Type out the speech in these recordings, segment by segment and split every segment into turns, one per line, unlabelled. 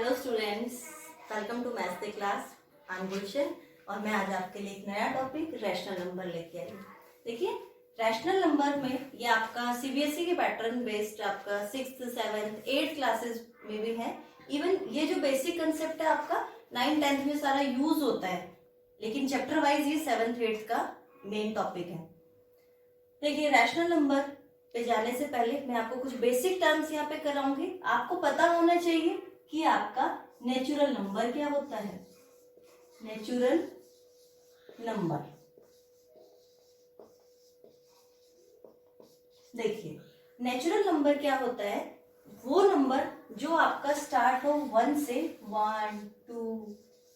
Hello students, welcome to maths the class. I am Gulshan और मैं आज आपके लिए एक नया टॉपिक रैशनल नंबर लेके आई हूँ। देखिए, रैशनल नंबर में ये आपका सीबीएसई के पैटर्न बेस्ड आपका 6th 7th 8th क्लासेस में भी है। इवन ये जो बेसिक कंसेप्ट है आपका 9th 10th में सारा यूज होता है, लेकिन चैप्टर वाइज ये 7th 8th का मेन टॉपिक है। देखिए, रैशनल नंबर पे जाने से पहले मैं आपको कुछ बेसिक टर्म्स यहाँ पे कराऊंगी। आपको पता होना चाहिए कि आपका नेचुरल नंबर क्या होता है। नेचुरल नंबर, देखिए नेचुरल नंबर क्या होता है, वो नंबर जो आपका स्टार्ट हो 1 से 1 2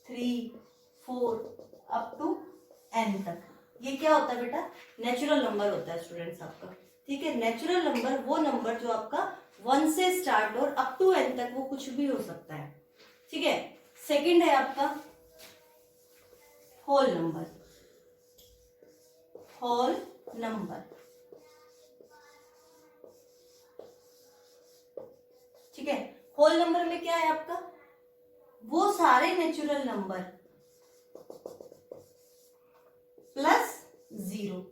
3 4 अप टू n तक। ये क्या होता है बेटा? नेचुरल नंबर होता है स्टूडेंट्स आपका। ठीक है, नेचुरल नंबर वो नंबर जो आपका 1 से स्टार्ट और अप टू n तक, वो कुछ भी हो सकता है। ठीक है, सेकंड है आपका होल नंबर। होल नंबर, ठीक है, होल नंबर में क्या है आपका? वो सारे नेचुरल नंबर प्लस 0।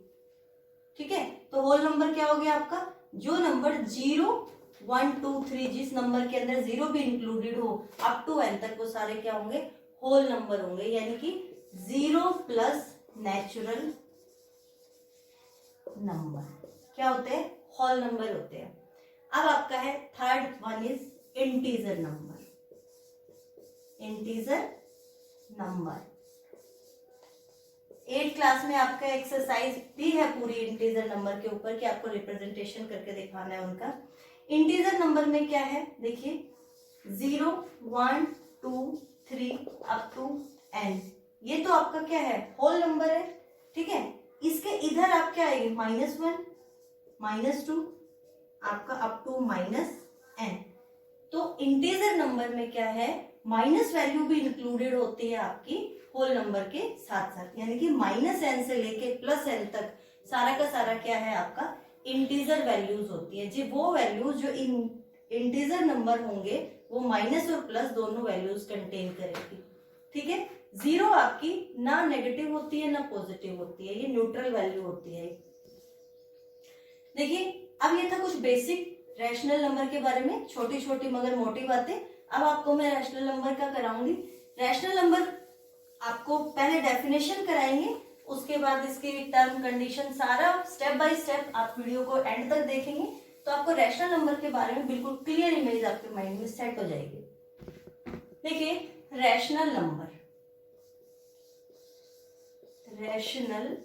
ठीक है, तो होल नंबर क्या हो गया आपका? जो नंबर 0 1 2 3 जिस नंबर के अंदर 0 भी इंक्लूडेड हो अप टू n तक, वो सारे क्या होंगे? होल नंबर होंगे, यानी कि 0 प्लस नेचुरल नंबर क्या होते हैं? होल नंबर होते हैं। अब आपका है third one is integer number. Integer number 8th class में आपका एक्सरसाइज भी है पूरी इंटीजर नंबर के ऊपर कि आपको रिप्रेजेंटेशन करके दिखाना है उनका। इंटीजर नंबर में क्या है? देखिए 0 1 2 3 अप टू n, ये तो आपका क्या है? होल नंबर है। ठीक है, इसके इधर आप क्या आएंगे? -1 -2 आपका अप टू -n। तो इंटीजर नंबर में क्या है? माइनस वैल्यू भी इंक्लूडेड होती है आपकी होल नंबर के साथ साथ, यानी कि -n से लेके +n तक सारा का सारा क्या है आपका? इंटीजर वैल्यूज होती है। जी वो वैल्यूज जो इंटीजर नंबर होंगे वो माइनस और प्लस दोनों वैल्यूज कंटेन करेगी। ठीक है, 0 आपकी ना नेगेटिव होती है ना पॉजिटिव होती है, ये न्यूट्रल वैल्यू होती है। देखिए, अब ये था कुछ बेसिक रैशनल नंबर के बारे में, छोटी छोटी मगर मोटी बातें। अब आपको मैं रैशनल नंबर का कराऊंगी। रैशनल नंबर आपको पहले डेफिनेशन कराएंगे, उसके बाद इसके टर्म कंडीशन सारा स्टेप बाय स्टेप आप वीडियो को एंड तक देखेंगे तो आपको रैशनल नंबर के बारे में बिल्कुल क्लियर इमेज आपके माइंड में सेट हो जाएगी। देखिए, रैशनल नंबर, रैशनल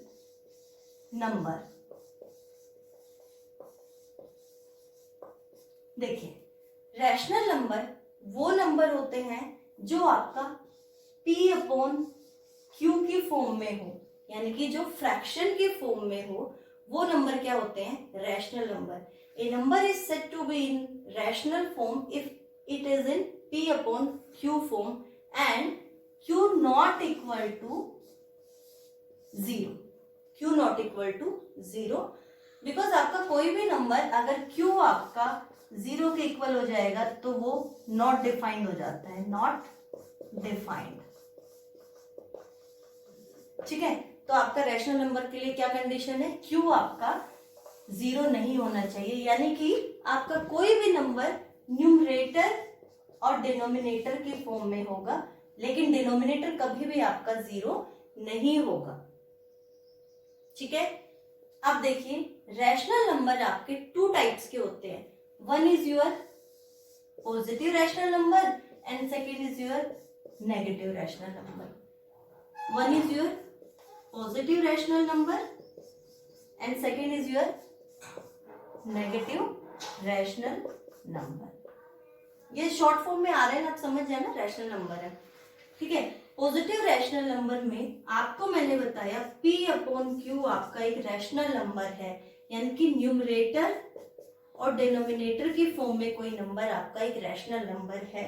नंबर, देखिए रैशनल नंबर वो नंबर होते हैं जो आपका p/q की फॉर्म में हो, यानी कि जो फ्रैक्शन की फॉर्म में हो, वो नंबर क्या होते हैं? Rational number. A number is said to be in rational form if it is in p/q form and q not equal to 0। q not equal to 0 because आपका कोई भी नंबर अगर q आपका 0 के इक्वल हो जाएगा तो वो नॉट डिफाइंड हो जाता है, नॉट डिफाइंड। ठीक है, तो आपका रैशनल नंबर के लिए क्या कंडीशन है? q आपका 0 नहीं होना चाहिए, यानी कि आपका कोई भी नंबर न्यूमरेटर और डिनोमिनेटर की फॉर्म में होगा, लेकिन डिनोमिनेटर कभी भी आपका 0 नहीं होगा। ठीक है, अब देखिए रैशनल नंबर आपके 2 टाइप्स के होते हैं। One is your positive rational number and second is your negative rational number. One is your positive rational number and second is your negative rational number. ये शॉर्ट फॉर्म में आ रहे हैं ना, आप समझ जाए ना, रैशनल नंबर है। ठीक है, पॉजिटिव रैशनल नंबर में आपको मैंने बताया p/q आपका एक रैशनल नंबर है, यानी कि न्यूमरेटर और डिनोमिनेटर की फॉर्म में कोई नंबर आपका एक रैशनल नंबर है।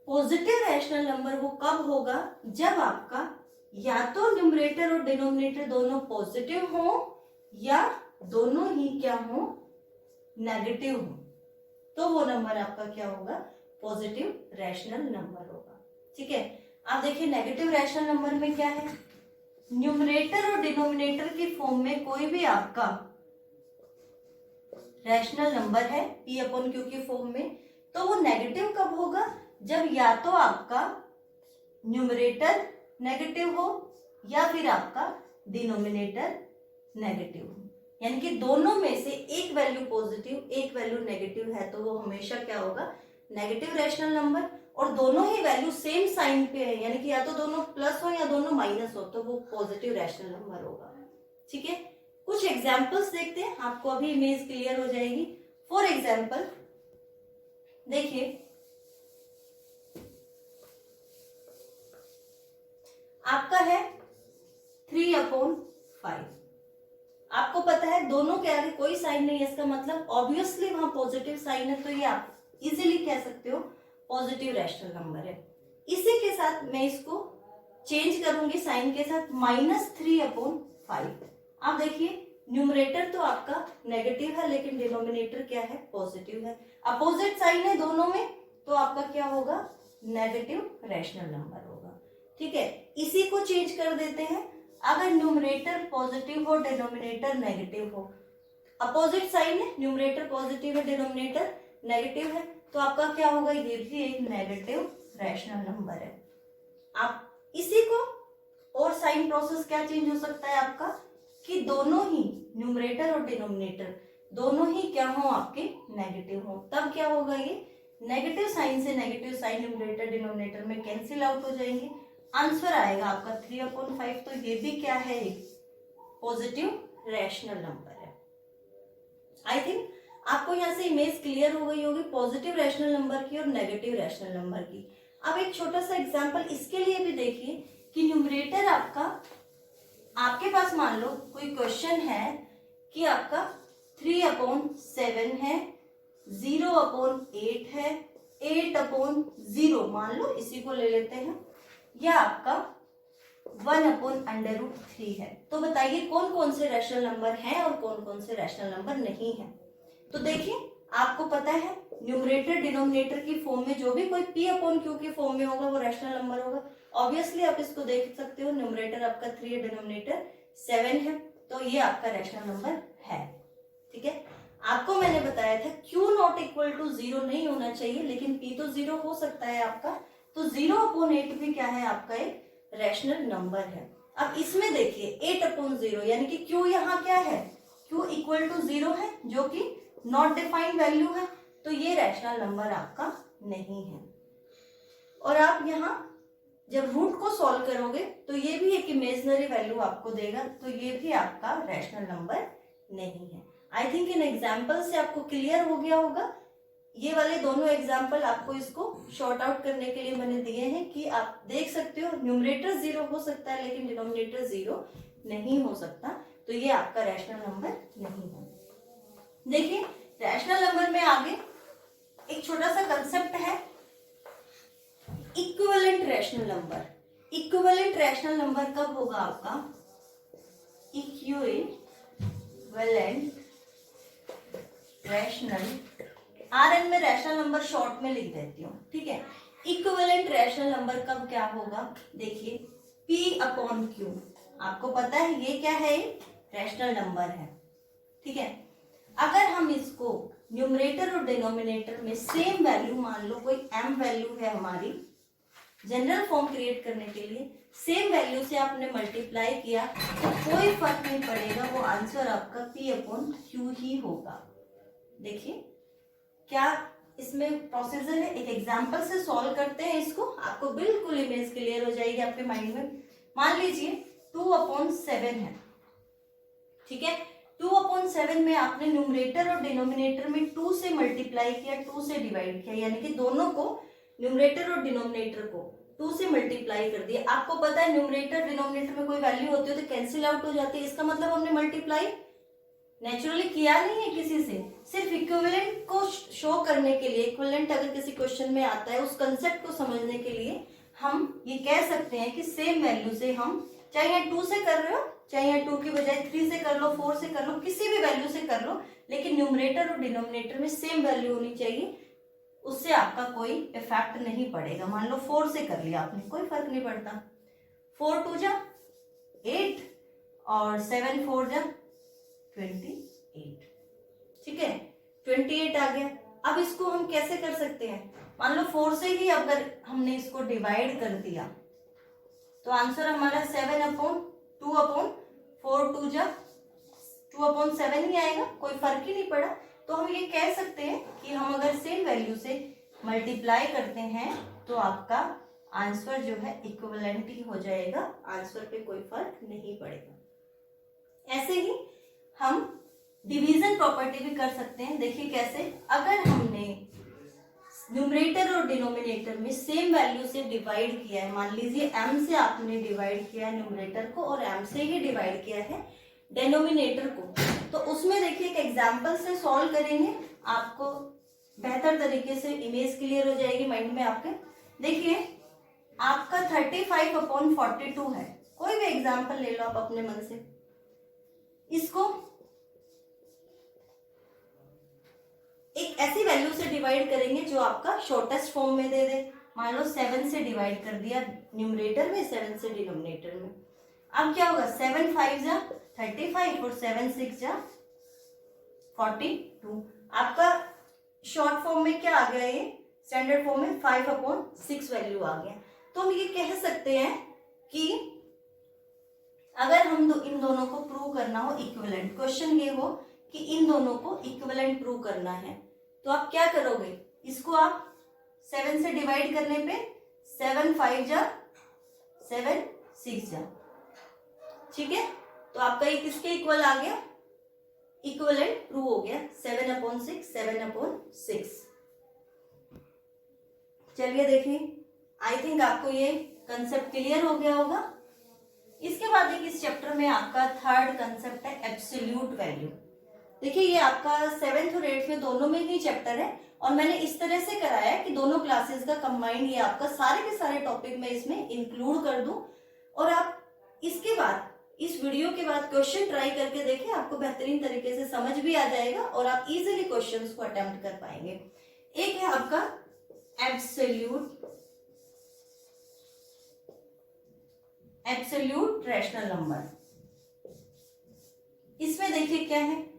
पॉजिटिव रैशनल नंबर वो कब होगा? जब आपका या तो न्यूमरेटर और डिनोमिनेटर दोनों पॉजिटिव हो या दोनों ही क्या हो? नेगेटिव हो, तो वो नंबर आपका क्या होगा? पॉजिटिव रैशनल नंबर होगा। ठीक है, आप देखिए नेगेटिव रैशनल नंबर में क्या है, न्यूमरेटर और डिनोमिनेटर की फॉर्म में कोई भी आपका रैशनल नंबर है p अपॉन क्यू की फॉर्म में, तो वो नेगेटिव कब होगा, जब या तो आपका न्यूमरेटर नेगेटिव हो या फिर आपका डिनोमिनेटर नेगेटिव हो, यानी कि दोनों में से एक वैल्यू पॉजिटिव एक वैल्यू नेगेटिव है तो वो हमेशा क्या होगा, नेगेटिव रैशनल नंबर। और दोनों ही वैल्यू सेम साइन पे है, यानी कि या तो दोनों प्लस हो या दोनों माइनस हो, तो वो पॉजिटिव रैशनल नंबर होगा। ठीक है, कुछ एग्जाम्पल्स देखते हैं, आपको अभी इमेज क्लियर हो जाएगी। फॉर एग्जाम्पल देखिए, आपका है 3/5, आपको पता है दोनों के आगे कोई साइन नहीं है, इसका मतलब ऑब्वियसली वहां पॉजिटिव साइन है, तो ये आप इजीली कह सकते हो पॉजिटिव रैशनल नंबर है। इसी के साथ मैं इसको चेंज करूंगी साइन के साथ, -3/5। आप देखिए न्यूमरेटर तो आपका नेगेटिव है लेकिन डिनोमिनेटर क्या है, पॉजिटिव है, अपोजिट साइन है दोनों में, तो आपका क्या होगा, नेगेटिव रैशनल नंबर होगा। ठीक है, इसी को चेंज कर देते हैं, अगर न्यूमरेटर पॉजिटिव हो डिनोमिनेटर नेगेटिव हो, अपोजिट साइन है, न्यूमरेटर पॉजिटिव है डिनोमिनेटर नेगेटिव है, तो आपका क्या होगा, ये भी एक नेगेटिव रैशनल नंबर है। आप इसी को और साइन प्रोसेस क्या चेंज हो सकता है आपका, कि दोनों ही न्यूमरेटर और डिनोमिनेटर दोनों ही क्या हो, आपके नेगेटिव हो, तब क्या होगा, ये नेगेटिव साइन से नेगेटिव साइन न्यूमरेटर डिनोमिनेटर में कैंसिल आउट हो जाएंगे, आंसर आएगा आपका 3/5। तो ये भी क्या है, पॉजिटिव रैशनल नंबर है। आई थिंक आपको यहाँ से इमेज क्लियर हो गई होगी पॉजिटिव रैशनल नंबर की और नेगेटिव रैशनल नंबर की। अब एक छोटा सा एग्जांपल इसके लिए भी देखिए कि न्यूमरेटर आपके पास मान लो कोई क्वेश्चन है कि आपका 3/7 है, 0/8 है, 8/0 मान लो, इसी को ले लेते हैं, या आपका 1/√3 है। तो बताइए कौन कौन से रैशनल नंबर हैं और कौन कौन से रैशनल नंबर नहीं है। तो देखिए आपको पता है न्यूमरेटर डिनोमिनेटर की फॉर्म में जो भी कोई p/q की फॉर्म में होगा वो रैशनल नंबर होगा। ऑब्वियसली आप इसको देख सकते हो, न्यूमरेटर आपका 3 है, डिनोमिनेटर 7 है, तो ये आपका रैशनल नंबर है। ठीक है, आपको मैंने बताया था q नॉट इक्वल टू 0 नहीं होना चाहिए, लेकिन p तो 0 हो सकता है आपका, तो 0/8 भी क्या है, आपका एक रैशनल नंबर है। अब इसमें देखिए 8/0 यानी कि q यहाँ क्या है, q इक्वल टू 0 है, जो कि नॉट डिफाइंड वैल्यू है, तो ये रैशनल नंबर आपका नहीं है। और आप यहाँ जब रूट को सॉल्व करोगे तो ये भी एक इमेजिनरी वैल्यू आपको देगा, तो ये भी आपका रैशनल नंबर नहीं है। आई थिंक इन एग्जाम्पल से आपको क्लियर हो गया होगा। ये वाले दोनों एग्जाम्पल आपको इसको शॉर्ट आउट करने के लिए मैंने दिए हैं कि आप देख सकते हो न्यूमरेटर 0 हो सकता है लेकिन डिनोमिनेटर 0 नहीं हो सकता, तो ये आपका रैशनल नंबर नहीं है। देखिए रैशनल नंबर में आगे एक छोटा सा कंसेप्ट है equivalent rational number. Equivalent rational number कब होगा आपका, इक्विवेलेंट रैशनल, आरएन में रैशनल नंबर शॉर्ट में लिख देती हूँ। ठीक है, इक्विवेलेंट रैशनल नंबर कब क्या होगा, देखिए p/q, आपको पता है ये क्या है, रैशनल नंबर है। ठीक है, अगर हम इसको न्यूमरेटर और डिनोमिनेटर में सेम वैल्यू, मान लो कोई m वैल्यू है हमारी, जनरल फॉर्म क्रिएट करने के लिए सेम वैल्यू से आपने मल्टीप्लाई किया तो कोई फर्क नहीं पड़ेगा, वो आंसर आपका p/q ही होगा। देखिए क्या इसमें प्रोसीजर है, एक एग्जांपल से सॉल्व करते हैं इसको, आपको बिल्कुल इमेज क्लियर हो जाएगी आपके माइंड में। मान लीजिए 2/7 है, ठीक है, 2/7 में आपने न्यूमरेटर और डिनोमिनेटर में 2 से मल्टीप्लाई किया, 2 से डिवाइड किया, यानी कि दोनों को न्यूमरेटर और डिनोमिनेटर को 2 से मल्टीप्लाई कर दिया। आपको पता है न्यूमरेटर डिनोमिनेटर में कोई वैल्यू होती है तो कैंसिल आउट हो जाती है, इसका मतलब हमने मल्टीप्लाई नेचुरली किया नहीं है किसी से, सिर्फ इक्विवेलेंट को शो करने के लिए, इक्विवेलेंट अगर किसी क्वेश्चन में आता है उस कंसेप्ट को समझने के लिए हम ये कह सकते हैं कि सेम वैल्यू से हम, चाहे यहाँ 2 से कर रहे हो, चाहे यहाँ 2 की बजाय 3 से कर लो, 4 से कर लो, किसी भी वैल्यू से कर लो, लेकिन न्यूमरेटर और डिनोमिनेटर में सेम वैल्यू होनी चाहिए, उससे आपका कोई इफेक्ट नहीं पड़ेगा। मान लो 4 से कर लिया आपने, कोई फर्क नहीं पड़ता। 4 2 जा 8 और 7 4 जा 28, ठीक है, 28 आ गया। अब इसको हम कैसे कर सकते हैं, मान लो 4 से ही अगर हमने इसको डिवाइड कर दिया तो आंसर हमारा 7/2/4 2 जा 2/7 ही आएगा, कोई फर्क ही नहीं पड़ा। तो हम ये कह सकते हैं कि हम अगर सेम वैल्यू से मल्टीप्लाई करते हैं तो आपका आंसर जो है इक्विवेलेंट ही हो जाएगा, आंसर पे कोई फर्क नहीं पड़ेगा। ऐसे ही हम डिवीजन प्रॉपर्टी भी कर सकते हैं। देखिए कैसे, अगर हमने न्यूमरेटर और डिनोमिनेटर में सेम वैल्यू से डिवाइड किया है, मान लीजिए m से आपने डिवाइड किया है न्यूमरेटर को और m से ही डिवाइड किया है डिनोमिनेटर को, तो उसमें देखिए एक एग्जांपल से सॉल्व करेंगे, आपको बेहतर तरीके से इमेज क्लियर हो जाएगी माइंड में आपके। देखिए आपका 35/42 है, कोई भी एग्जांपल ले लो आप अपने मन से। इसको एक ऐसी वैल्यू से डिवाइड करेंगे जो आपका शॉर्टेस्ट फॉर्म में दे दे। मान लो 7 से डिवाइड कर दिया न्यूमरेटर में, 7 से डिनोमिनेटर में। अब क्या होगा, 7 5 जा 35 और 7 6 जा 42। आपका शॉर्ट फॉर्म में क्या आ गया, ये स्टैंडर्ड फॉर्म में 5/6 वैल्यू आ गया। तो हम ये कह सकते हैं कि अगर हम इन दोनों को प्रूव करना हो इक्विवेलेंट, क्वेश्चन ये हो कि इन दोनों को इक्विवेलेंट प्रूव करना है, तो आप क्या करोगे, इसको आप 7 से डिवाइड करने पे 7 5 जा 7 6 जा, ठीक है, तो आपका ये किसके इक्वल आ गया, इक्विवेलेंट प्रूव हो गया, 7/6 7/6। चलिए देखिए, आई थिंक आपको ये कंसेप्ट क्लियर हो गया होगा। इसके बाद एक इस चैप्टर में आपका थर्ड कंसेप्ट है एब्सोल्यूट वैल्यू। देखिए ये आपका 7th और 8th में दोनों में ही चैप्टर है और मैंने इस तरह से कराया है कि दोनों क्लासेस का कंबाइंड ये आपका सारे के सारे टॉपिक में इसमें इंक्लूड कर दूं और आप इसके बाद इस वीडियो के बाद क्वेश्चन ट्राई करके देखिए, आपको बेहतरीन तरीके से समझ भी आ जाएगा और आप इजीली क्वेश्चंस को अटेम्प्ट कर पाएंगे। एक है आपका एब्सोल्यूट रैशनल नंबर। इसमें देखिए क्या है,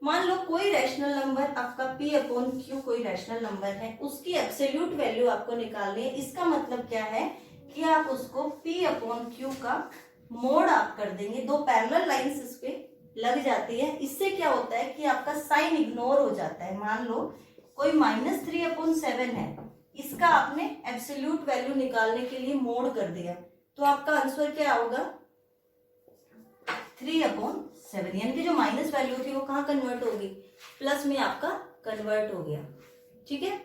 मान लो कोई रैशनल नंबर आपका p/q कोई रैशनल नंबर है, उसकी एब्सोल्यूट वैल्यू आपको निकालनी है। इसका मतलब क्या है कि आप उसको p/q का मोड आप कर देंगे, दो पैरेलल लाइंस इस पे लग जाती है। इससे क्या होता है कि आपका साइन इग्नोर हो जाता है। मान लो कोई -3/7 है, इसका आपने एब्सोल्यूट वैल्यू निकालने के लिए मोड कर दिया, तो आपका आंसर क्या होगा 3/7, यानी कि जो माइनस वैल्यू थी वो कहाँ कन्वर्ट होगी, प्लस में आपका कन्वर्ट हो गया, ठीक है।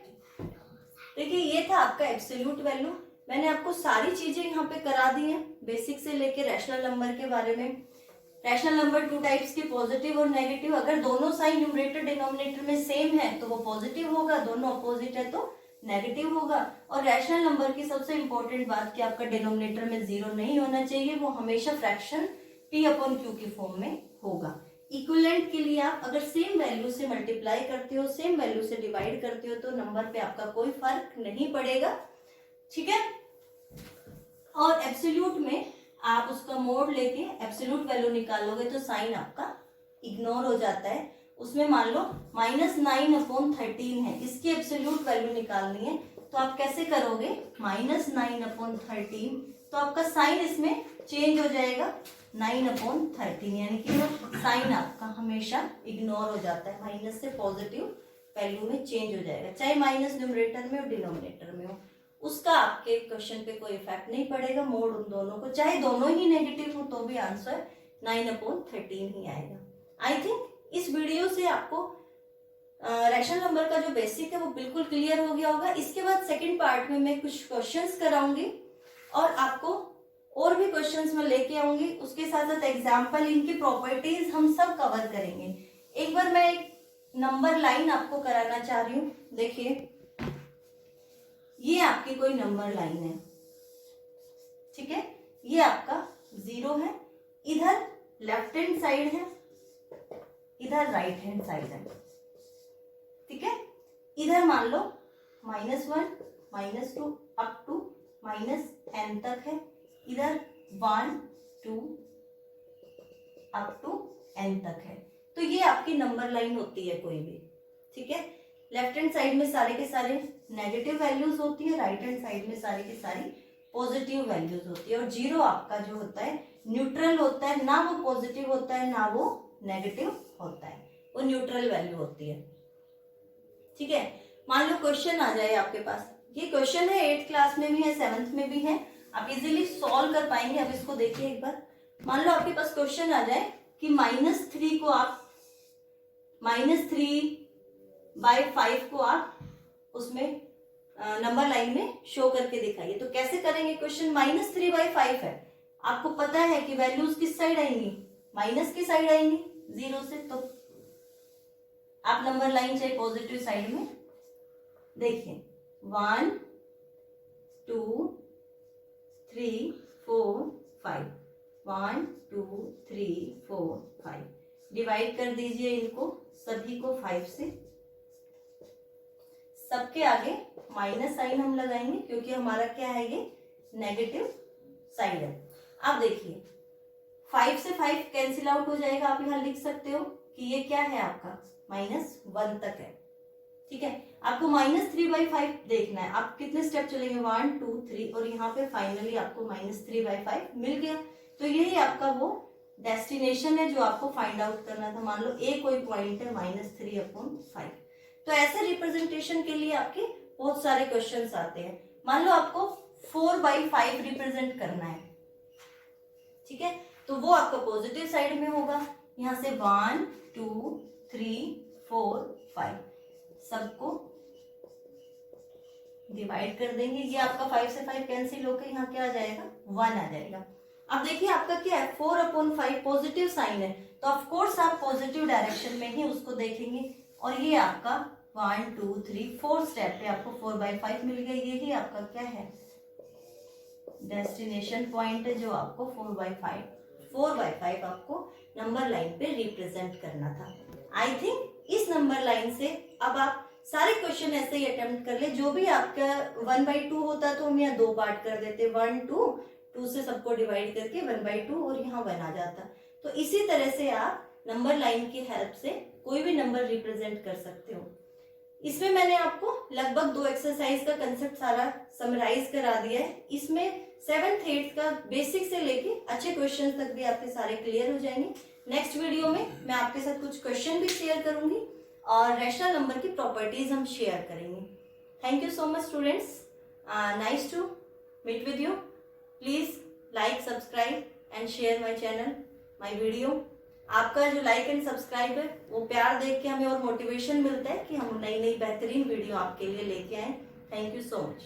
देखिए ये था आपका एब्सोल्यूट वैल्यू। मैंने आपको सारी चीजें यहाँ पे करा दी हैं, बेसिक से लेके रैशनल नंबर के बारे में। रैशनल नंबर 2 टाइप्स के, पॉजिटिव और नेगेटिव। अगर दोनों साइन न्यूमरेटर डिनोमिनेटर में सेम है तो वो पॉजिटिव होगा, दोनों अपोजिट है तो नेगेटिव होगा। और रैशनल नंबर की सबसे इंपॉर्टेंट बात कि आपका डिनोमिनेटर में 0 नहीं होना चाहिए, वो हमेशा फ्रैक्शन p/q की फॉर्म में होगा। इक्विवेलेंट के लिए आप अगर सेम वैल्यू से मल्टीप्लाई करते हो, सेम वैल्यू से डिवाइड करते हो तो नंबर पे आपका कोई फर्क नहीं पड़ेगा, ठीक है। और एब्सोल्यूट में आप उसका मोड लेके एब्सोल्यूट वैल्यू निकालोगे तो साइन आपका इग्नोर हो जाता है। उसमें मान लो -9/13 है, इसकी एब्सोल्यूट वैल्यू निकालनी है, तो आप कैसे करोगे, -9/13, तो आपका साइन इसमें चेंज हो जाएगा 9/13, यानी कि साइन आपका हमेशा इग्नोर हो जाता है, माइनस से पॉजिटिव वैल्यू में चेंज हो जाएगा, चाहे माइनस न्यूमरेटर में और डिनोमिनेटर में हो, उसका आपके क्वेश्चन पे कोई इफेक्ट नहीं पड़ेगा। मोड उन दोनों को, चाहे दोनों ही नेगेटिव हो तो भी आंसर 9/13 ही आएगा। आई थिंक इस वीडियो से आपको रैशनल नंबर का जो बेसिक है वो बिल्कुल क्लियर हो गया होगा। इसके बाद सेकंड पार्ट में मैं कुछ क्वेश्चंस कराऊंगी और आपको और भी क्वेश्चंस में लेके आऊंगी, उसके साथ साथ एग्जाम्पल, इनकी प्रॉपर्टीज हम सब कवर करेंगे। एक बार मैं एक नंबर लाइन आपको कराना चाह रही हूँ। देखिए ये आपकी कोई नंबर लाइन है, ठीक है, ये आपका 0 है, इधर लेफ्ट हैंड साइड है, इधर राइट हैंड साइड है, ठीक है। इधर मान लो -1 -2 अप टू -n तक है, इधर 1 2 अप टू n तक है। तो ये आपकी नंबर लाइन होती है कोई भी, ठीक है। लेफ्ट हैंड साइड में सारे के सारे नेगेटिव वैल्यूज होती है, राइट हैंड साइड में सारी की सारी पॉजिटिव वैल्यूज होती है। और जीरो आपका जो होता है न्यूट्रल होता है, ना वो पॉजिटिव होता है ना वो नेगेटिव होता है, वो न्यूट्रल वैल्यू होती है, ठीक है। मान लो क्वेश्चन आ जाए आपके पास, ये क्वेश्चन है 8th क्लास में भी है, 7th में भी है, आप इजीली सॉल्व कर पाएंगे। अब इसको देखिए एक बार, मान लो आपके पास क्वेश्चन आ जाए कि -3 को आप -3/5 को आप उसमें नंबर लाइन में शो करके दिखाइए। तो कैसे करेंगे, क्वेश्चन -3/5 है, आपको पता है कि वैल्यूज किस साइड आएंगी, माइनस की साइड आएंगी 0 से, तो आप नंबर लाइन चाहे पॉजिटिव साइड में देखिए 1 2 3 4 5 1 2 3 4 5 डिवाइड कर दीजिए इनको सभी को 5 से, सबके आगे माइनस साइन हम लगाएंगे क्योंकि हमारा क्या है, ये नेगेटिव साइड है। अब देखिए 5 से 5 कैंसिल आउट हो जाएगा, आप यहाँ लिख सकते हो कि ये क्या है आपका -1 तक है, ठीक है। आपको -3/5 देखना है, आप कितने स्टेप चलेंगे 1 2 3 और यहाँ पे फाइनली आपको -3/5 मिल गया। तो यही आपका वो डेस्टिनेशन है जो आपको फाइंड आउट करना था। मान लो ए कोई पॉइंट है -3/5, तो ऐसे रिप्रेजेंटेशन के लिए आपके बहुत सारे क्वेश्चंस आते हैं। मान लो आपको 4/5 रिप्रेजेंट करना है, ठीक है, तो वो आपका पॉजिटिव साइड में होगा। यहाँ से 1 2 3 4 5 सबको डिवाइड कर देंगे, ये आपका 5 से 5 कैंसिल होकर यहाँ क्या आ जाएगा 1 आ जाएगा। अब देखिए आपका क्या है 4/5 पॉजिटिव साइन है, तो ऑफ कोर्स आप पॉजिटिव डायरेक्शन में ही उसको देखेंगे। और ये आपका 1 2 3 4 स्टेप पे आपको 4/5 मिल गया, यही आपका क्या है डेस्टिनेशन पॉइंट है जो आपको 4/5 आपको नंबर लाइन पे रिप्रेजेंट करना था। आई थिंक इस नंबर लाइन से अब आप सारे क्वेश्चन ऐसे ही अटेम्प्ट कर ले। जो भी आपका 1/2 होता तो हम यहाँ 2 पार्ट कर देते, 1 2 2 से सबको डिवाइड करके 1/2 और यहाँ 1 आ जाता। तो इसी तरह से आप नंबर लाइन की हेल्प से कोई भी नंबर रिप्रेजेंट कर सकते हो। इसमें मैंने आपको लगभग 2 एक्सरसाइज का कंसेप्ट सारा समराइज करा दिया है। इसमें 7th 8th का बेसिक से लेके अच्छे क्वेश्चन तक भी आपके सारे क्लियर हो जाएंगे। नेक्स्ट वीडियो में मैं आपके साथ कुछ क्वेश्चन भी शेयर करूंगी और रैशनल नंबर की प्रॉपर्टीज हम शेयर करेंगे। Thank you so much students, nice to meet with you. Please like subscribe and share my channel my video. आपका जो लाइक एंड सब्सक्राइब है वो प्यार देख के हमें और मोटिवेशन मिलता है कि हम नई नई बेहतरीन वीडियो आपके लिए लेके आए। Thank you so much.